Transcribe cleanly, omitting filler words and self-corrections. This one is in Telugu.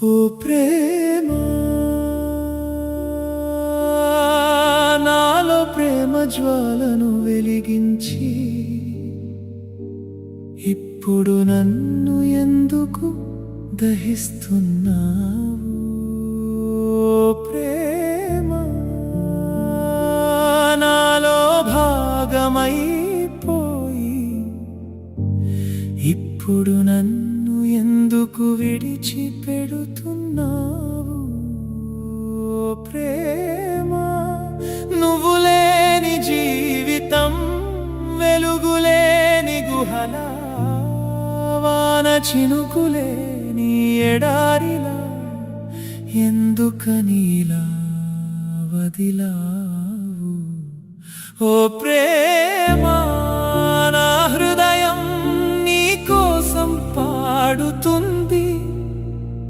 ఓ ప్రేమ నాలో ప్రేమ జ్వాలను వెలిగించి ఇప్పుడు నన్ను ఎందుకు దహిస్తున్నావు? ఓ ప్రేమ నాలో భాగమైపోయి ఇప్పుడు నన్ను ఎందుకు విడిచిపెడుతున్నావు? ఓ ప్రేమ నువ్వు లేని జీవితం వెలుగులేని గుహలా, వాన చినుకులేని ఎడారిలా ఎందుకనిలా వదిలావు? ఓ ప్రేమ నా హృదయం నీ కోసం పాడుతుంది.